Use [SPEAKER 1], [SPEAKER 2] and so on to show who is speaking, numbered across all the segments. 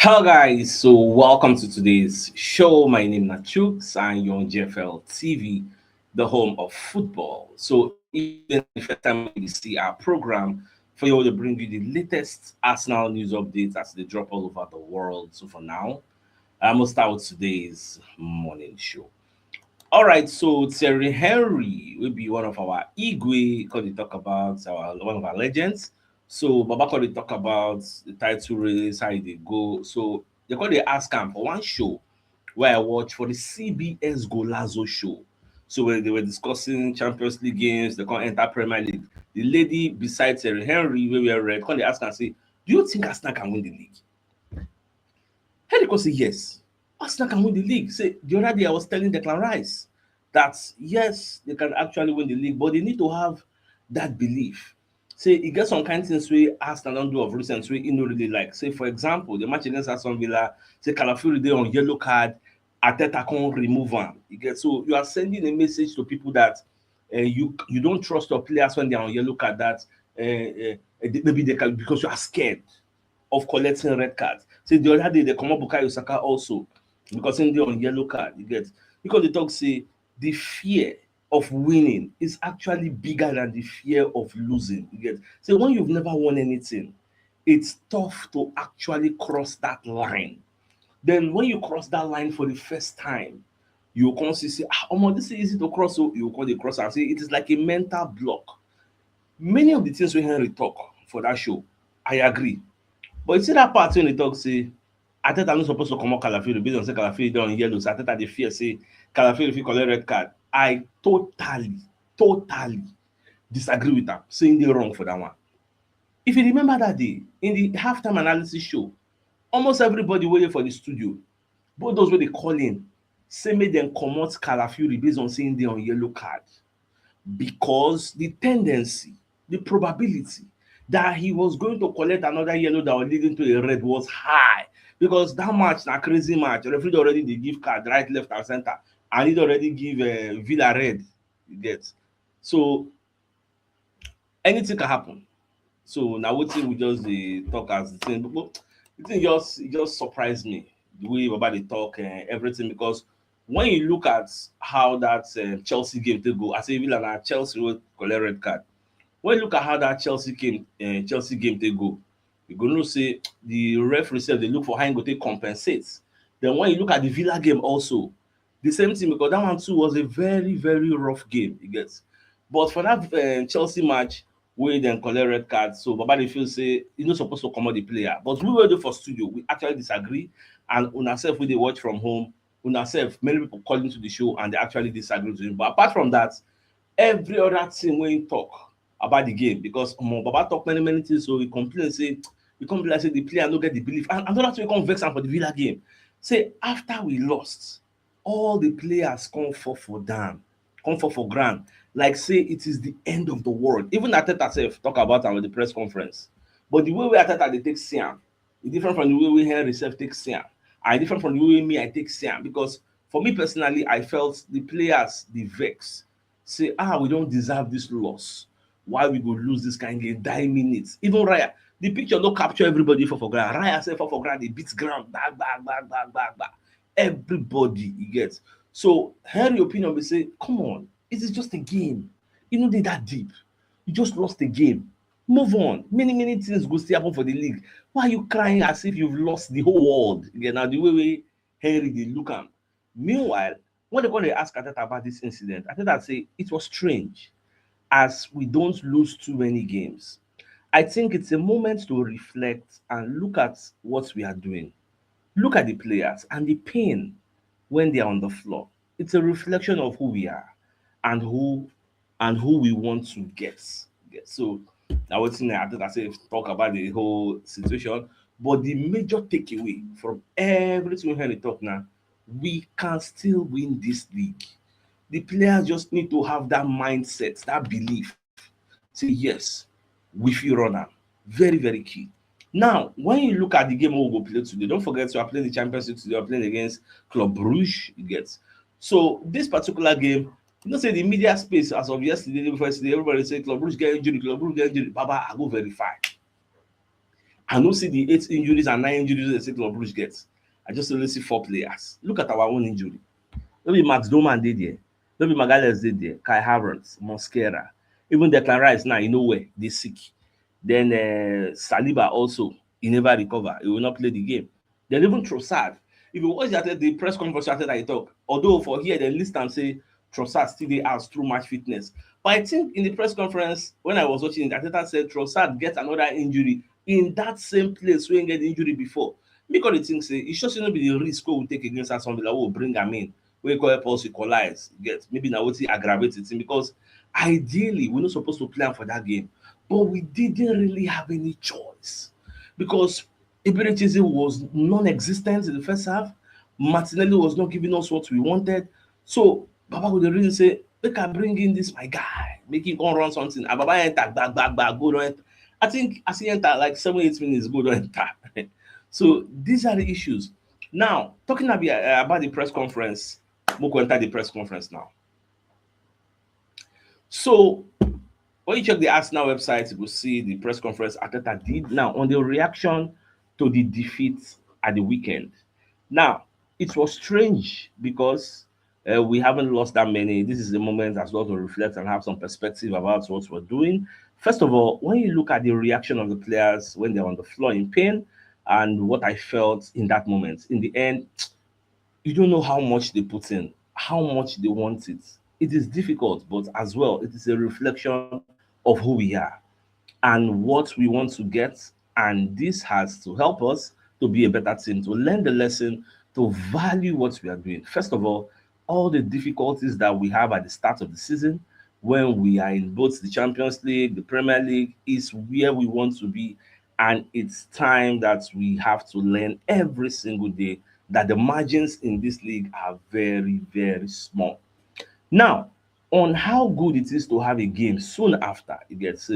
[SPEAKER 1] Hello guys, so welcome to today's show. My name is CHUKS and you're on GFL TV, the home of football. So if this is the first time you see our program, for you to bring you the latest Arsenal news updates as they drop all over the world. So for now, I'm gonna start with today's morning show. All right, so Thierry Henry will be one of our Igwe, because they talk about our one of our legends. So Babako they talk about the title race, how they go. So they call the ask him for one show where I watched for the CBS Golazo show. So when they were discussing Champions League games, they can't enter Premier League. The lady beside Thierry Henry, where we are red, they ask and say, "Do you think Arsenal can win the league?" Henry could say yes. Arsenal can win the league. Say the other day I was telling Declan Rice that yes, they can actually win the league, but they need to have that belief. Say e get some kind things wey Arsenal don do of recent wey e no really like. Say for example, the match against Aston Villa, say Calafiori dey on yellow card, Arteta come remove am. You get so you are sending a message to people that you don't trust your players when they are on yellow card that maybe they can because you are scared of collecting red cards. Say the other day they comot Bukayo Saka also because him dey on yellow card. You get because the talk say the fear of winning is actually bigger than the fear of losing. You get so when you've never won anything, it's tough to actually cross that line. Then when you cross that line for the first time, you come see say this is easy to cross, so you call the cross and say it is like a mental block. Many of the things wey Henry talk for that show, I agree. But you see that part when they talk say Arteta no suppose to comot Calafiori based on say Calafiori dey on yellow, so Arteta dey fear say Calafiori fit collect red card. I totally disagree with am, say him dey wrong for that one. If you remember that day in the halftime analysis show, almost everybody wey dey for the studio, both those wey dey call in, say make dem comot Calafiori based on say him dey on yellow card because the tendency, the probability that he was going to collect another yellow that was leading to a red was high because that match na crazy match. Referee already dey give card right, left, and center, and he already give Villa red. You get so anything can happen. So na wetin we just dey talk as the thing. But the thing just surprise me the way Baba dey talk and everything because when you look at how that Chelsea game take go, I say Villa na Chelsea wey collect red card. When you look at how that Chelsea game take go, you go know say the referee sef dey look for how im go take compensate. Then when you look at the Villa game also, the same thing because that one too was a very rough game. You get, but for that Chelsea match wey dem collect red card, so Baba dey feel say e no suppose to comot the player. But we wey dey for studio, we actually disagree, and una sef wey dey watch from home, una sef many people call into the show and they actually disagree with him. But apart from that, every other thing wey him talk about the game because Baba talk many things, so he complain say e come be like say the player no get the belief, and another thing wey come vex am for the Villa game, say after we lost, all the players come fall for ground like say it is the end of the world. Even Arteta sef talk about am at the press conference, but the way wey Arteta dey take see am e different from the way wey Henry sef take see am, and e different from the way wey me I take see am because for me personally, I felt the players dey vex say we don deserve this loss. Why we go lose this kind game, die minutes? Even Raya, the picture no capture everybody for ground. Raya sef for ground, dey beat ground, bag. Everybody e get. So Henry opinion be say, come on, it is just a game. E no dey that deep. You just lost a game. Move on. Many things go still happen for the league. Why are you crying as if you've lost the whole world? Again, now the way wey Henry dey look am. Meanwhile, when they go dey ask Arteta about this incident, Arteta say it was strange as we don't lose too many games. I think it's a moment to reflect and look at what we are doing. Look at the players and the pain when they are on the floor. It's a reflection of who we are and who we want to get. So I was saying Arteta say talk about the whole situation, but the major takeaway from everything we heard Henry talk now, we can still win this league. The players just need to have that mindset, that belief. Say, yes, we fit run am. Very key. Now, when you look at the game we go play today, don't forget you are playing the Champions League today, you are playing against Club Brugge, you get. So, this particular game, you know, say the media space as of yesterday, before yesterday, everybody say Club Brugge get injury, Baba, I go verify. I don't see the 8 injuries and 9 injuries the say Club Brugge gets. I just only see 4 players. Look at our own injury. No be Max Doman dey there, no be Magalhaes dey there, Kai Havertz, Mosquera, even Declan Rice now, you know where dey sick. Then Saliba also, he never recover, he will not play the game. Then even Trossard, if you watch the press conference after that he talk, although for here dem list am say Trossard still dey out through match fitness, but I think in the press conference when I was watching it, Arteta said Trossard get another injury in that same place wey he get the injury before. Me come dey think say e sure say no be the risk wey we take against Aston Villa wey we bring am in wey go help us equalize, get maybe na wetin aggravate the thing, because ideally we no suppose to play am for that game, but we didn't really have any choice because Eberechize was non-existent in the first half. Martinelli was not giving us what we wanted. So Baba go dey reason say make I bring in this my guy, make him come run something, and Baba enter gbag, goal don enter. I think as he enter like 7-8 minutes, goal don enter. So these are the issues. Now talking about the press conference, we go enter the press conference now. So when you check the Arsenal website, you will see the press conference Arteta did. Now, on the reaction to the defeat at the weekend. Now, it was strange because we haven't lost that many. This is the moment as well to reflect and have some perspective about what we're doing. First of all, when you look at the reaction of the players when they're on the floor in pain and what I felt in that moment, in the end, you don't know how much they put in, how much they want it. It is difficult, but as well, it is a reflection of who we are and what we want to get. And this has to help us to be a better team, to learn the lesson, to value what we are doing. First of all the difficulties that we have at the start of the season, when we are in both the Champions League, the Premier League, is where we want to be. And it's time that we have to learn every single day that the margins in this league are very, very small. Now, on how good it is to have a game soon after it gets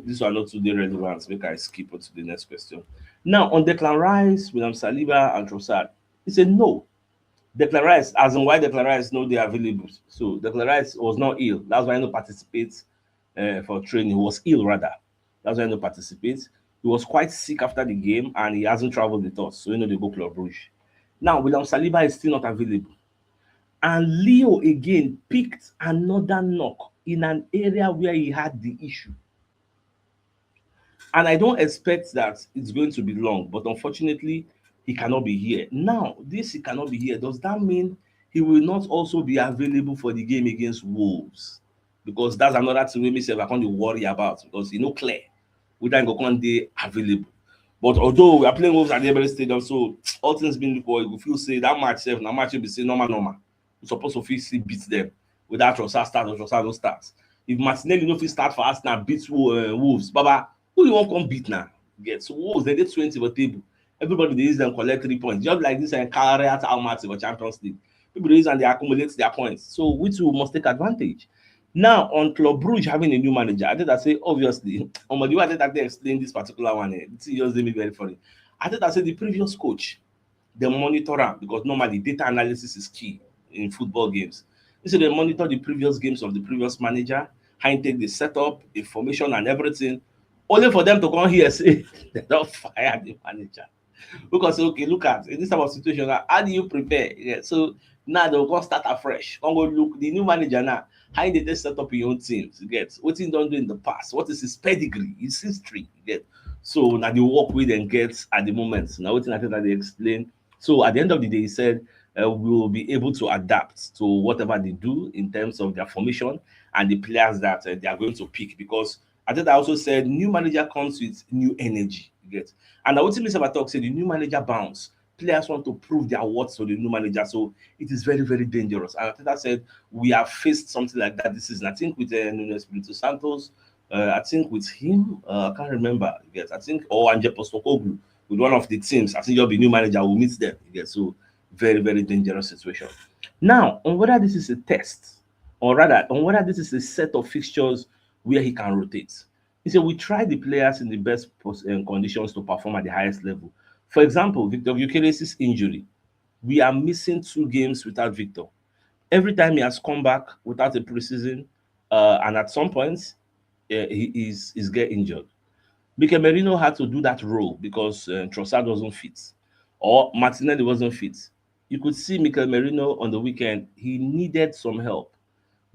[SPEAKER 1] this one not today relevant. Make I skip on to the next question. Now, on Declan Rice, William Saliba, and Trossard, he said no. Declan Rice, as in why Declan Rice no they available. So Declan Rice was not ill. That's why he no participates for training. He was ill rather. That's why he no participates. He was quite sick after the game and he hasn't traveled with us. So they go Club Brugge. Now, William Saliba is still not available. And Leo again picked another knock in an area where he had the issue. And I don't expect that it's going to be long, but unfortunately, he cannot be here. Now, this he cannot be here. Does that mean he will not also be available for the game against Wolves? Because that's another thing we myself I can't worry about because clear whether go can be available. But although we are playing Wolves at the Emirates Stadium, so all things being equal, you feel say that match self, now match will be say normal. We're supposed to feel beat them without Trossard start or Trossard no start. If Martinelli no fit start for Arsenal, beat Wolves, Baba, who you want come beat now? Get so Wolves they get 20 for table. Everybody they use them collect 3 points, just like this and carry out how much for Champions League. People they use and they accumulate their points. So which we must take advantage. Now on Club Brugge having a new manager, I think I say obviously, I think they explain this particular one. It just made me very funny. I think I say the previous coach, they monitor am because normally data analysis is key in football games. So they monitor the previous games of the previous manager, how he take the setup, information, and everything, only for them to come here and say they don't fire the manager. Because okay, look at in this type of situation, how do you prepare? Yeah, so now they'll go start afresh. Come go look the new manager now. How did they set up your own teams? You get what he don't do in the past? What is his pedigree, his history? You get so now the work with them gets at the moment. Now what I think that they explain. So at the end of the day, he said we will be able to adapt to whatever they do in terms of their formation and the players that they are going to pick. Because I think I also said new manager comes with new energy. You get and I ultimately Mr. Talk said the new manager bounce. Players want to prove their worth to the new manager, so it is very, very dangerous. And I think I said we have faced something like that this season. I think with Nuno Espirito Santos, I think with him, I can't remember. Yes, I think or Anje Postecoglou with one of the teams. I think you'll be new manager will meet them. Yes, so very, very dangerous situation. Now, on whether this is a test, or rather, on whether this is a set of fixtures where he can rotate. He said we try the players in the best conditions to perform at the highest level. For example, Victor Gyökeres's injury. We are missing 2 games without Victor. Every time he has come back without a preseason, and at some points, he is get injured. Mikel Merino had to do that role because Trossard wasn't fit or Martinelli wasn't fit. You could see Mikel Merino on the weekend, he needed some help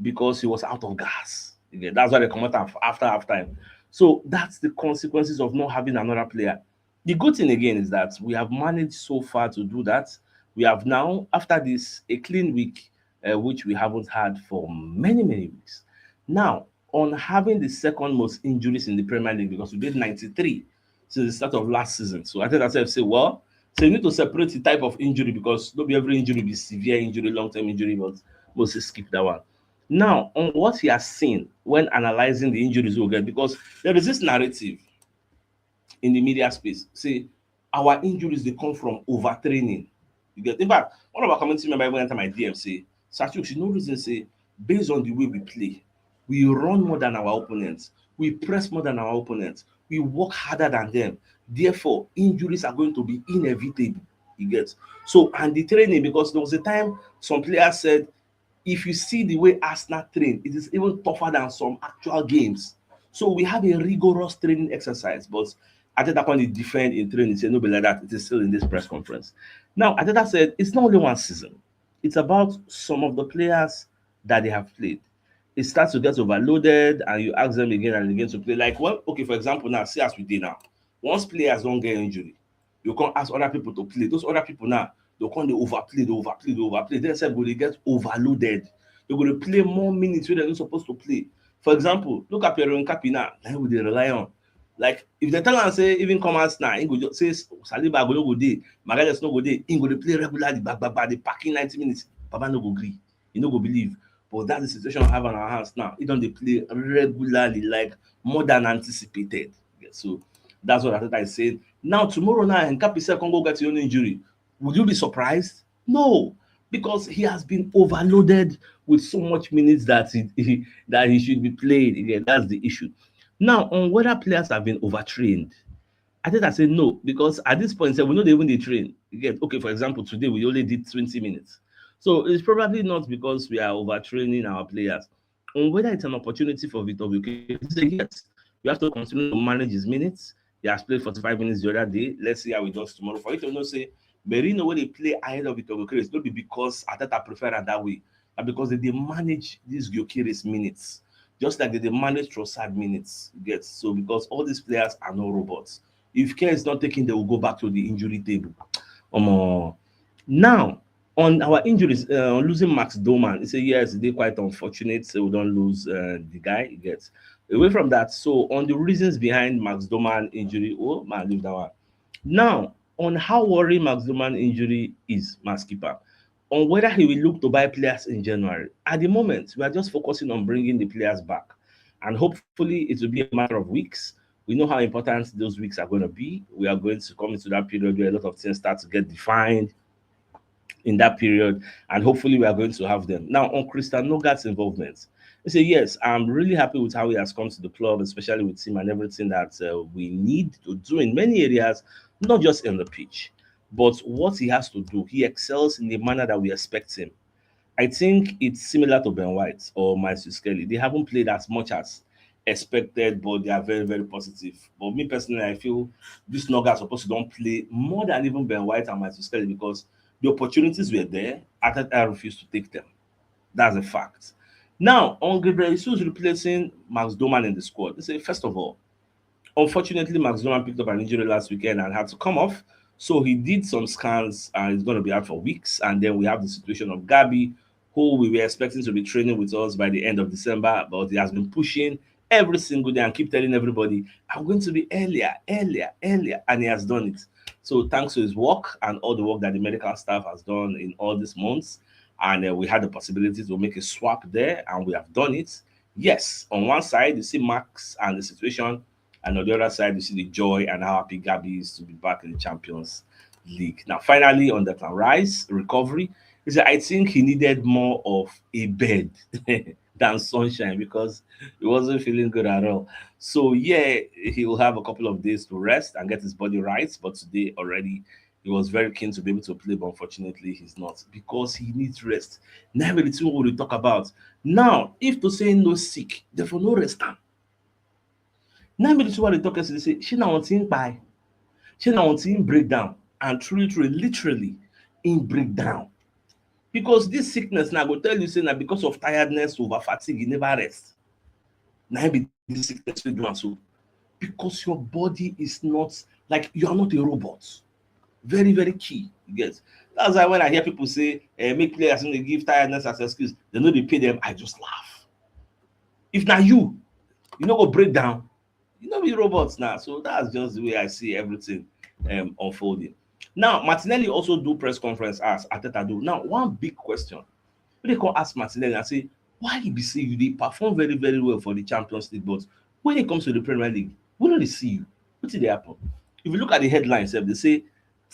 [SPEAKER 1] because he was out of gas. Again, that's why they come out after halftime. So that's the consequences of not having another player. The good thing again is that we have managed so far to do that. We have now, after this, a clean week, which we haven't had for many, many weeks. Now, on having the second most injuries in the Premier League, because we did 93 since the start of last season. So I think that's why I say, well, so you need to separate the type of injury because not be every injury be severe injury, long-term injury, but mostly skip that one. Now, on what he has seen when analyzing the injuries we'll get, because there is this narrative in the media space. Say our injuries they come from overtraining. You get in fact, one of our community member even enter my DM say, Sachuk, you know reason say based on the way we play, we run more than our opponents, we press more than our opponents, we work harder than them. Therefore, injuries are going to be inevitable. You get so and the training because there was a time some players said if you see the way Arsenal train, it is even tougher than some actual games. So we have a rigorous training exercise, but Ateta can defend in training, say no be like that. It is still in this press conference. Now Ateta said it's not only one season; it's about some of the players that they have played. It starts to get overloaded, and you ask them again and again to play. Like, well, okay, for example, now see as we did now. Once players don't get injury, you can't ask other people to play. Those other people now they'll come they overplay, they overplay, they overplay. Then say go they get overloaded. They're going to play more minutes where they're not supposed to play. For example, look at Pierre Nkapi now. Now would they rely on? Like if they tell am say even come out now, he go just say Saliba go no go dey, Magalhaes no go dey, he go dey play regularly, back, dey packing 90 minutes. Baba no go gree, he no go believe. But that's the situation we have on our hands now. He don dey play regularly, like more than anticipated. Yeah, so that's what Arteta is saying. Now tomorrow now, Nkapi sef come go get your own injury. Would you be surprised? No, because he has been overloaded with so much minutes that that he should be played. Yeah, that's the issue. Now, on whether players have been overtrained, I think I say no, because at this point, we know they even they train. You get okay, for example, today we only did 20 minutes. So it's probably not because we are overtraining our players. On whether it's an opportunity for Victor Bukayo to say yes, we have to continue to manage his minutes. He has played 45 minutes the other day. Let's see how he does tomorrow. For you to know, say Merino when they play ahead of Victor Bukayo, it's not be because Ateta prefer it that way, but because they manage these Gyökeres minutes just like they manage Trossard minutes. You get so because all these players are no robots. If care is not taken, they will go back to the injury table. Now on our injuries, on losing Max Doman, it's a yes, they quite unfortunate. So we don't lose the guy. You get away from that. So on the reasons behind Max Doman injury, oh man, leave that one. Now on how worrying Max Doman injury is, Max keeper, on whether he will look to buy players in January. At the moment, we are just focusing on bringing the players back. And hopefully, it will be a matter of weeks. We know how important those weeks are going to be. We are going to come into that period where a lot of things start to get defined in that period, and hopefully we are going to have them. Now, on Christian Nogat's involvement, I say yes, I'm really happy with how he has come to the club, especially with him and everything that we need to do in many areas, not just in the pitch, but what he has to do. He excels in the manner that we expect him. I think it's similar to Ben White or Miles Kelly. They haven't played as much as expected, but they are very, very positive. But me personally, I feel this Noga are supposed to don't play more than even Ben White and Miles Kelly because the opportunities were there. I refused to take them. That's a fact. Now, on Gabriel Jesus replacing Max Doman in the squad, they say, first of all, unfortunately, Max Doman picked up an injury last weekend and had to come off. So he did some scans and he's going to be out for weeks. And then we have the situation of Gabi, who we were expecting to be training with us by the end of December, but he has been pushing every single day and keep telling everybody, I'm going to be earlier, earlier, earlier. And he has done it. So thanks to his work and all the work that the medical staff has done in all these months, and we had the possibility to make a swap there, and we have done it. Yes, on one side, you see Max and the situation, and on the other side, you see the joy and how happy Gabby is to be back in the Champions League. Now, finally, on the Rice recovery, is that I think he needed more of a bed than sunshine because he wasn't feeling good at all. So, yeah, he will have a couple of days to rest and get his body right. But today already, he was very keen to be able to play, but unfortunately, he's not because he needs rest. Now, the two what we talk about. Now, if to say no sick, therefore no rest time. Now be what they talk they say, she now want to buy, she now want to break down, and truly, literally in breakdown. Because this sickness now go tell you say now because of tiredness, over fatigue, you never rest. Now be this sickness we do and so because your body is not like you are not a robot. Very, very key. You get. That's why when I hear people say make players when they give tiredness as excuse, they know they pay them, I just laugh. If now you know go break down, you know be robots now. So that's just the way I see everything unfolding. Now Martinelli also do press conference as Arteta do. Now one big question, they can ask Martinelli and say, why he be say you dey perform very, very well for the Champions League, but when it comes to the Premier League, we no dey see you. Wetin dey happen? If you look at the headlines, they say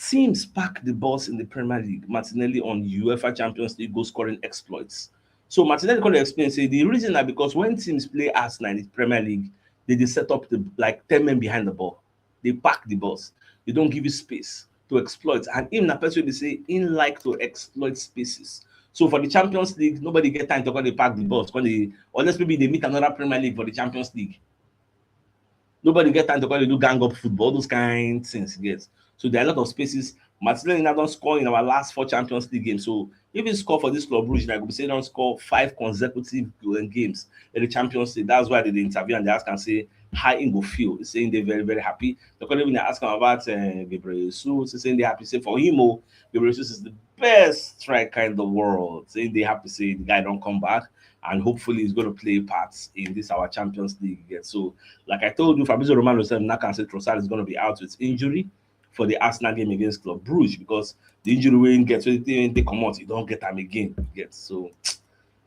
[SPEAKER 1] teams pack the bus in the Premier League. Martinelli on UEFA Champions League goal scoring exploits. So Martinelli can explain say the reason is because when teams play Arsenal in the Premier League, they set up the like 10 men behind the ball. They pack the bus. They don't give you space to exploit. And in that person they say in like to exploit spaces. So for the Champions League, nobody get time to go they pack the bus. Unless maybe they meet another Premier League for the Champions League. Nobody get time to go they do gang up football, those kind of things. Yes. So there are a lot of spaces. Martinelli now don't score in our last 4 Champions League games. So if he score for this Club Brugge, like we say, don't score 5 consecutive games in the Champions League. That's why they interview and they ask and say how he go feel. He's saying they're very, very happy. They're even ask him about Gabriel Jesus. He's saying they're happy. Say for him, Gabriel Jesus is the best striker in the world. Saying they happy. Say the guy don't come back. And hopefully he's going to play parts in this our Champions League. Yeah. So, like I told you, Fabrizio Romano said Naka said Trossard is going to be out with injury for the Arsenal game against Club Brugge because the injury when gets when they come out, you don't get them again. Get so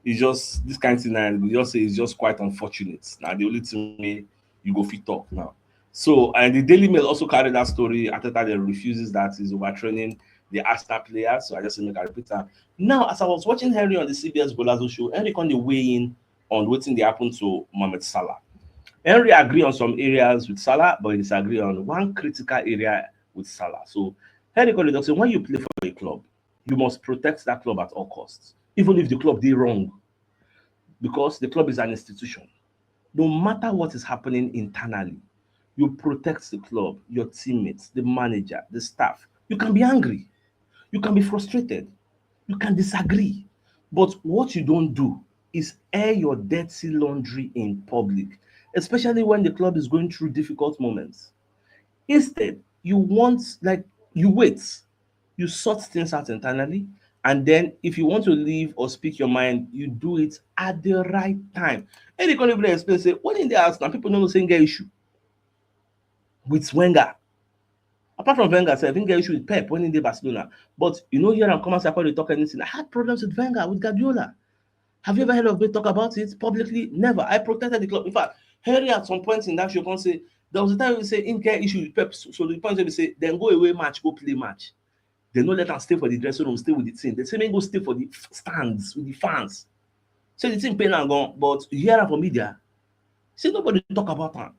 [SPEAKER 1] it's just this kind of thing. And we just say it's just quite unfortunate. Now the only thing you go fit talk now. So and the Daily Mail also carried that story. Arteta then refuses that he's overtraining the Arsenal players. So I just make a repeat that. Now, as I was watching Henry on the CBS Golazo show, Henry kind of weigh in on what thing they happened to Mohamed Salah. Henry agree on some areas with Salah, but he disagree on one critical area with Salah. So Henry kind of say when you play for a club, you must protect that club at all costs, even if the club did wrong, because the club is an institution. No matter what is happening internally, you protect the club, your teammates, the manager, the staff. You can be angry, you can be frustrated, you can disagree, but what you don't do is air your dirty laundry in public, especially when the club is going through difficult moments. Instead, you wait, you sort things out internally, and then if you want to leave or speak your mind, you do it at the right time. And they can even explain, say, what in the house now? People don't know saying get issue with Wenger. Apart from Wenger, I didn't get issue with Pep when in the Barcelona. But you know, here I'm coming to talk anything. I had problems with Wenger, with Guardiola. Have you ever heard of me talk about it publicly? Never. I protected the club. In fact, Harry at some point in that show can say there was a time we say in care issue with Pep. So the point where we say then go away match, go play match. They don't let them stay for the dressing room, stay with the team. They say go stay for the stands with the fans. So the team paying and gone, but you hear that from media. See nobody talk about that.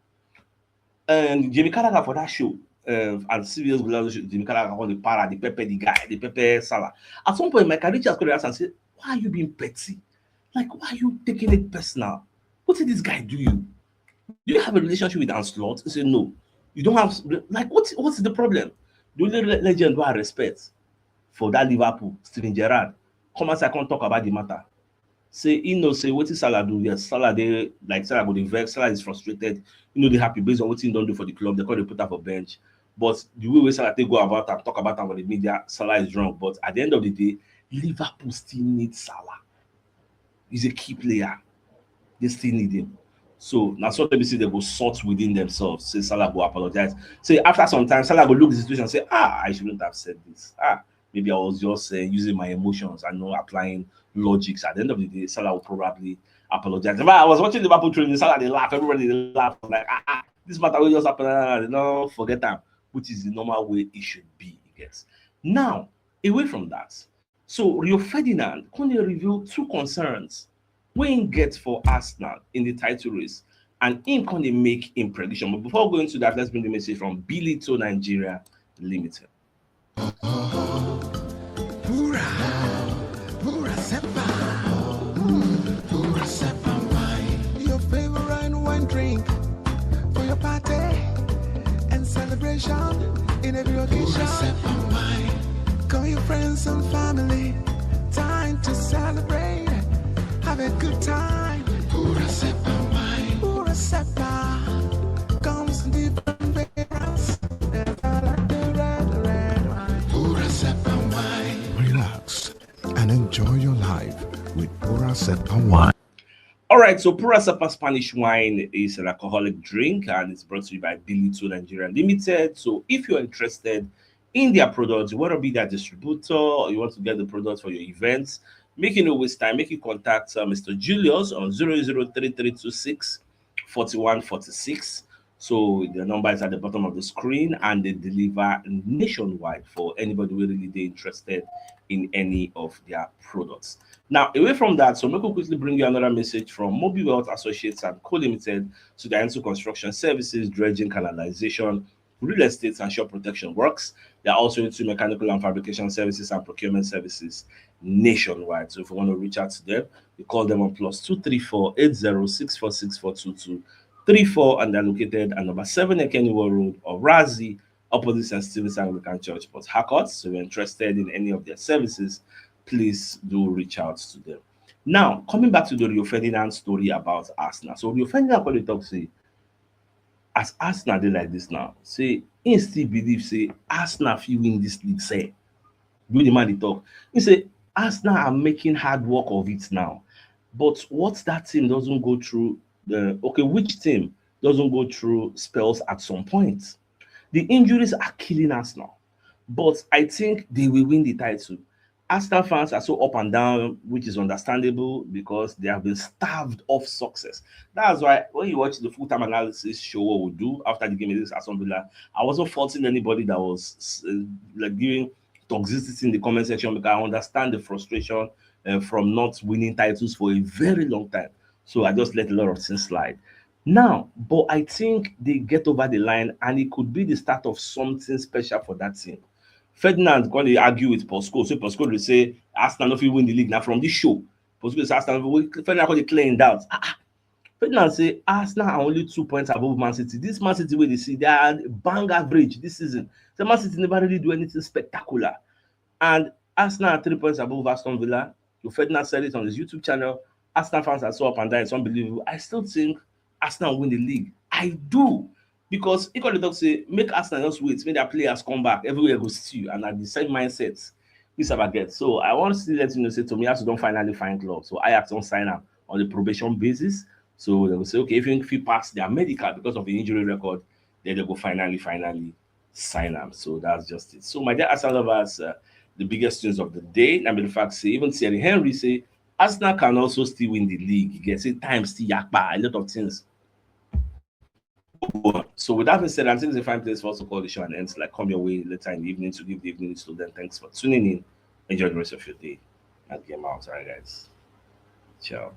[SPEAKER 1] And Jimmy Carragher for that show. And CBS Golazo show, Jimmy Carragher on the para, the Pepe, the guy, the Pepe Salah. At some point, my Richards could ask and say, why are you being petty? Like, why are you taking it personal? What did this guy do you? Do you have a relationship with Anslot? He said, no. You don't have, like, what's the problem? The only legend who I respect for that Liverpool, Steven Gerrard, come as I can't talk about the matter. Say, say, what is Salah do? Yes, Salah, Salah go the vex, Salah is frustrated. They happy based on what he don't do for the club. They call they put up a bench. But the way Salah they go about and talk about him on the media, Salah is wrong. But at the end of the day, Liverpool still needs Salah. He's a key player. They still need him. So now so they see they go sort within themselves. Say Salah go apologize. Say after some time, Salah go look at the situation and say, I shouldn't have said this. Maybe I was just using my emotions and not applying logics. At the end of the day, Salah will probably apologize. But I was watching Liverpool training, Salah they laugh, everybody they laugh like this matter will just happen. No, forget that, which is the normal way it should be, I guess. Now, away from that, so Rio Ferdinand can reveal 2 concerns when gets for Arsenal in the title race, and him can make him prediction. But before going to that, let's bring the message from Billy to Nigeria Limited.
[SPEAKER 2] Your favorite wine drink for your party. celebration in every occasion. Call your friends and family. Time to celebrate. Have a good time. Pura Sepa wine. Pura Sepa comes in different flavors. Never like the red wine. Pura Sepa wine. Relax and enjoy your life with Pura Sepa wine.
[SPEAKER 1] All right, so Pura Sapa Spanish wine is an alcoholic drink and it's brought to you by Billy 2 Nigeria Limited. So if you're interested in their products, you want to be their distributor or you want to get the products for your events, make it no waste time, make you contact Mr. Julius on 003326 4146. So the number is at the bottom of the screen and they deliver nationwide for anybody who really they interested in any of their products. Now, away from that, so make me quickly bring you another message from Mobile Wealth Associates and Co Limited. So they're into construction services, dredging, canalization, real estate, and shore protection works. They're also into mechanical and fabrication services and procurement services nationwide. So if you want to reach out to them, you call them on +234 8064642234, and they're located at number 7 Ekeniwa Road or Razi, opposite St. Stephen's Anglican Church, Port Harcourt. So if you're interested in any of their services, please do reach out to them. Now, coming back to the Rio Ferdinand story about Arsenal. So Rio Ferdinand when they talk say, as Arsenal they like this now, say he still believe say Arsenal fit win this league. Say, do the man they talk. He say Arsenal are making hard work of it now. But what that team doesn't go through the which team doesn't go through spells at some point? The injuries are killing Arsenal, but I think they will win the title. Arsenal fans are so up and down, which is understandable because they have been starved of success. That's why when you watch the full-time analysis show, what we do after the game against Aston Villa, I wasn't faulting anybody that was like giving toxicity in the comment section because I understand the frustration from not winning titles for a very long time. So I just let a lot of things slide. Now, but I think they get over the line and it could be the start of something special for that team. Ferdinand going to argue with Posco. So Posco will say Arsenal no fit win the league. Now from this show, Posco will say Arsenal Ferdinand going to clear in doubt. Ferdinand say Arsenal are only 2 points above Man City. This Man City wey dey see, they are bang average this season. So Man City never really do anything spectacular. And Arsenal are 3 points above Aston Villa. So Ferdinand said it on his YouTube channel. Arsenal fans are so up and down, it's unbelievable. I still think Arsenal win the league. I do. Because equally talk say make Arsenal just wait, make their players come back, everywhere goes stew, and at the same mindset we ever get. So I want to let you know, say Tomiyasu don't finally find club. So Ajax don't sign up on the probation basis. So they will say, okay, if you pass their medical because of the injury record, then they go finally sign up. So that's just it. So my dear Arsenal lovers, the biggest news of the day. I mean, the fact say even Thierry Henry say Arsenal can also still win the league. You get say time still yakpa, a lot of things. So with that being said, I think it's a fine place for us to call the show and ends like come your way later in the evening to give the evening to them. Thanks for tuning in. Enjoy the rest of your day and game out. All right, guys. Ciao.